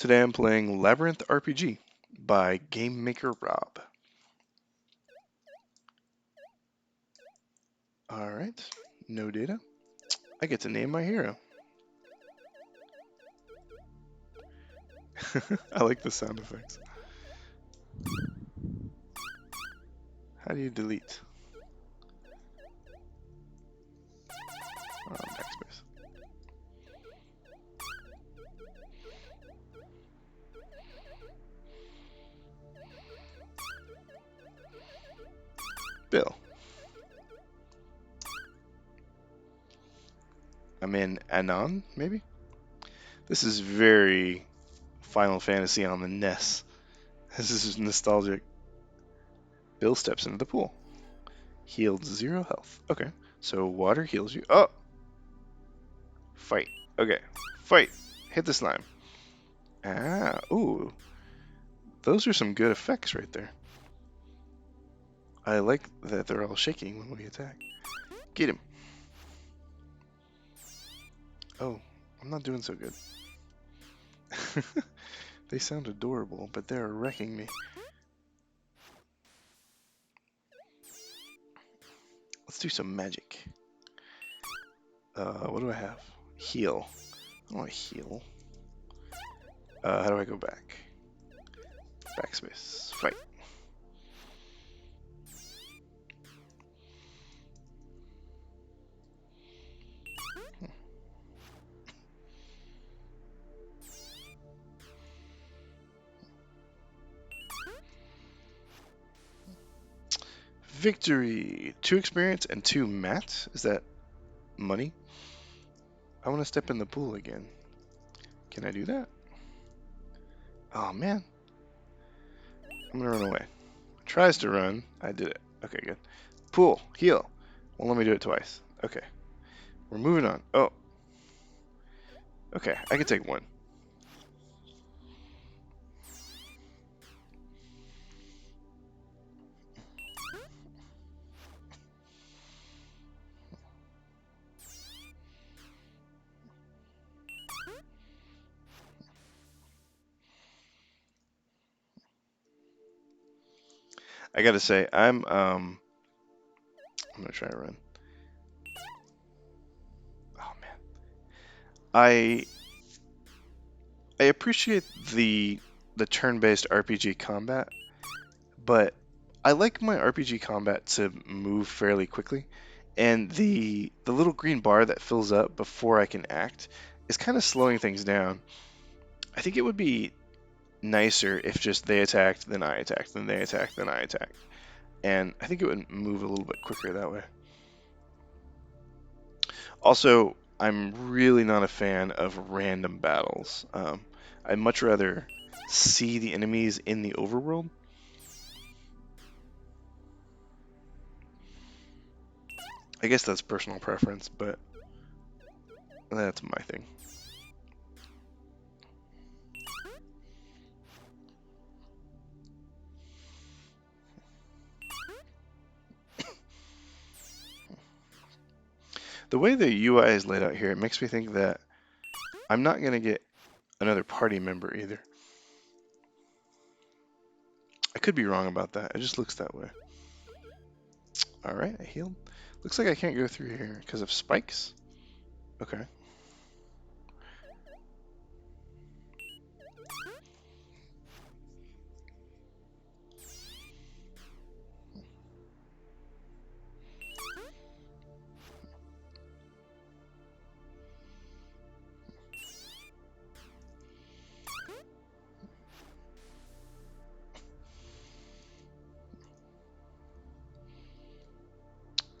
Today I'm playing Labyrinth RPG by Game Maker Rob. Alright, no data. I get to name my hero. I like the sound effects. How do you delete? Backspace. Bill. I'm in Anon, maybe? This is very Final Fantasy on the NES. This is nostalgic. Bill steps into the pool. Healed 0 health. Okay, so water heals you. Oh! Fight. Okay, fight. Hit the slime. Ah, ooh. Those are some good effects right there. I like that they're all shaking when we attack. Get him. Oh, I'm not doing so good. They sound adorable, but they're wrecking me. Let's do some magic. What do I have? Heal. I don't want to heal. How do I go back? Backspace. Fight. Victory! 2 experience and 2 mats? Is that money? I want to step in the pool again. Can I do that? Oh man. I'm gonna run away. Tries to run. I did it. Okay, good. Pool. Heal. Well, let me do it twice. Okay. We're moving on. Oh. Okay, I can take 1. I gotta say, I'm gonna try to run. Oh man. I appreciate the turn-based RPG combat, but I like my RPG combat to move fairly quickly, and the little green bar that fills up before I can act is kind of slowing things down. I think it would be nicer if just they attacked, then I attacked, then they attacked, then I attacked. And I think it would move a little bit quicker that way. Also, I'm really not a fan of random battles. I'd much rather see the enemies in the overworld. I guess that's personal preference, but that's my thing. The way the UI is laid out here, it makes me think that I'm not going to get another party member either. I could be wrong about that. It just looks that way. Alright, I healed. Looks like I can't go through here because of spikes. Okay.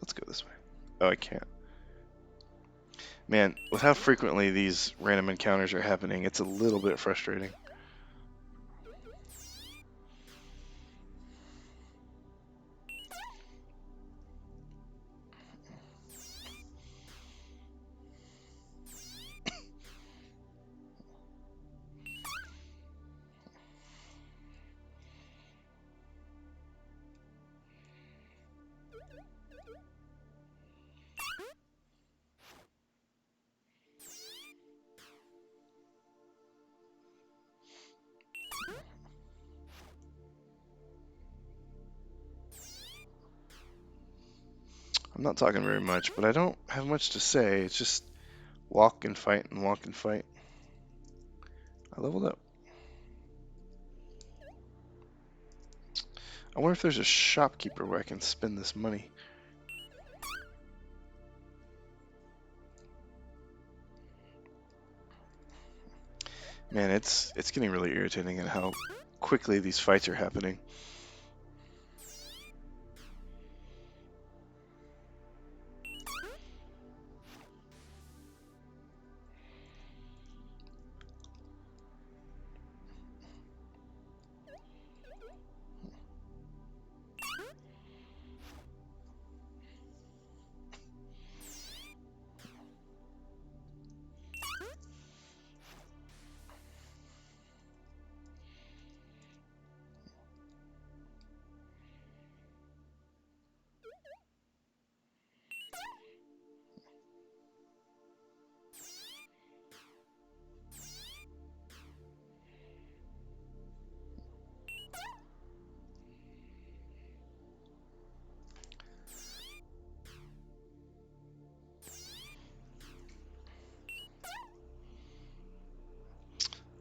Let's go this way. Oh, I can't. Man, with how frequently these random encounters are happening, it's a little bit frustrating. I'm not talking very much, but I don't have much to say. It's just walk and fight and walk and fight. I leveled up. I wonder if there's a shopkeeper where I can spend this money. Man, it's getting really irritating at how quickly these fights are happening.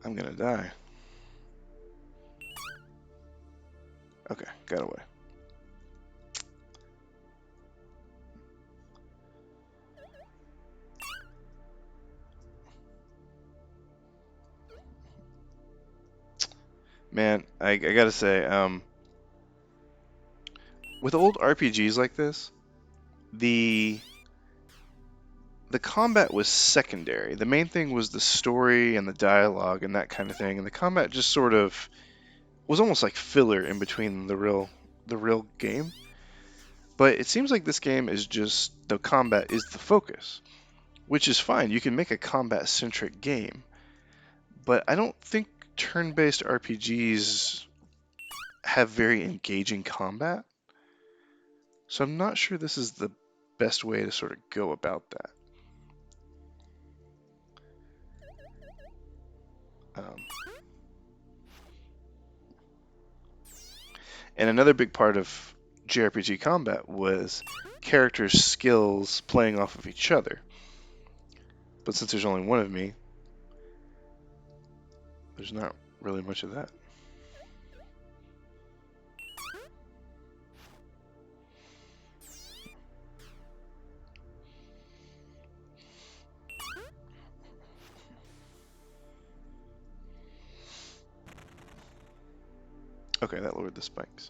I'm gonna die. Okay, got away. Man, I gotta say, with old RPGs like this, the combat was secondary. The main thing was the story and the dialogue and that kind of thing, and the combat just sort of was almost like filler in between the real game. But it seems like this game is just the combat is the focus, which is fine. You can make a combat centric game, but I don't think turn-based RPGs have very engaging combat. So I'm not sure this is the best way to sort of go about that. Um, and another big part of JRPG combat was characters' skills playing off of each other. But since there's only one of me, there's not really much of that. Okay, that lowered the spikes.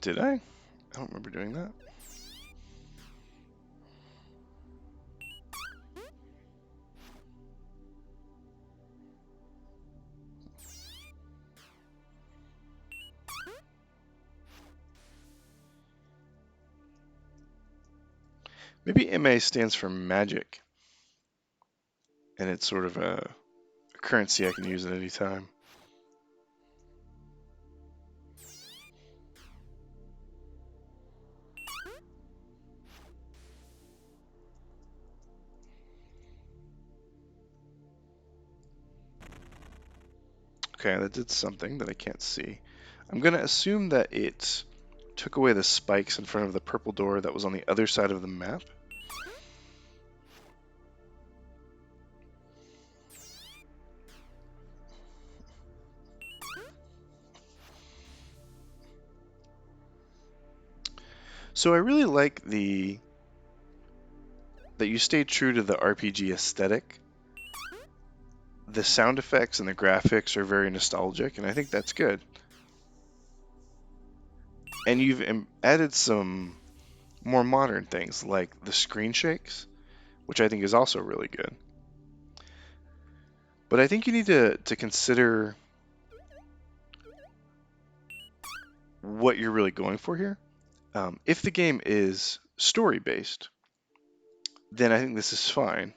Did I? I don't remember doing that. Maybe MA stands for magic, and it's sort of a currency I can use at any time. Okay, that did something that I can't see. I'm going to assume that it took away the spikes in front of the purple door that was on the other side of the map. So I really like that you stayed true to the RPG aesthetic. The sound effects and the graphics are very nostalgic, and I think that's good. And you've added some more modern things like the screen shakes, which I think is also really good. But I think you need to consider what you're really going for here. If the game is story based, then I think this is fine.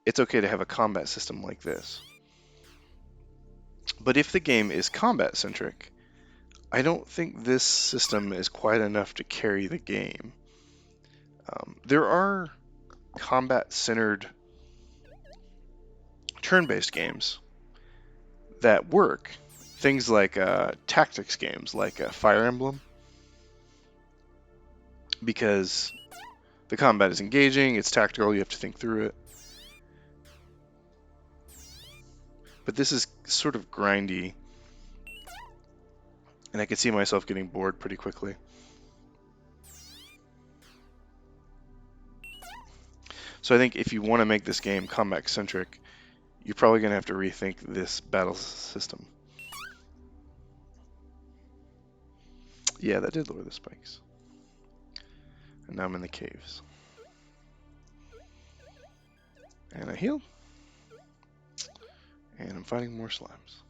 It's okay to have a combat system like this. But if the game is combat centric, I don't think this system is quite enough to carry the game. There are combat centered turn based games that work, things like tactics games, like Fire Emblem, because the combat is engaging, it's tactical, you have to think through it. But this is sort of grindy, and I could see myself getting bored pretty quickly. So I think if you want to make this game combat-centric, you're probably going to have to rethink this battle system. Yeah, that did lower the spikes. And now I'm in the caves. And I healed. And I'm fighting more slimes.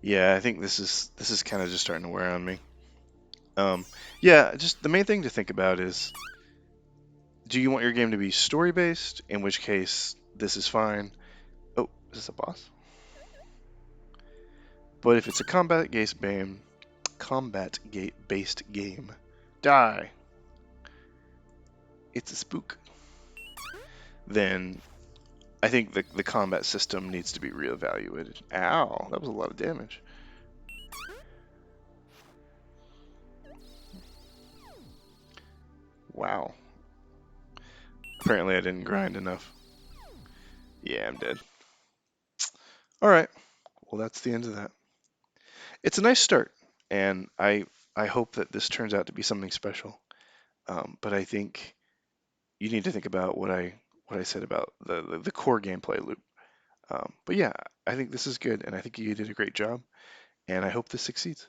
Yeah, I think this is kind of just starting to wear on me. Yeah, just the main thing to think about is, do you want your game to be story-based? In which case, this is fine. Oh, is this a boss? But if it's a combat-based game, die. It's a spook. Then I think the combat system needs to be reevaluated. Ow, that was a lot of damage. Wow. Apparently I didn't grind enough. Yeah, I'm dead. Alright, well that's the end of that. It's a nice start, and I hope that this turns out to be something special. But I think you need to think about what I said about the core gameplay loop. But yeah, I think this is good, and I think you did a great job, and I hope this succeeds.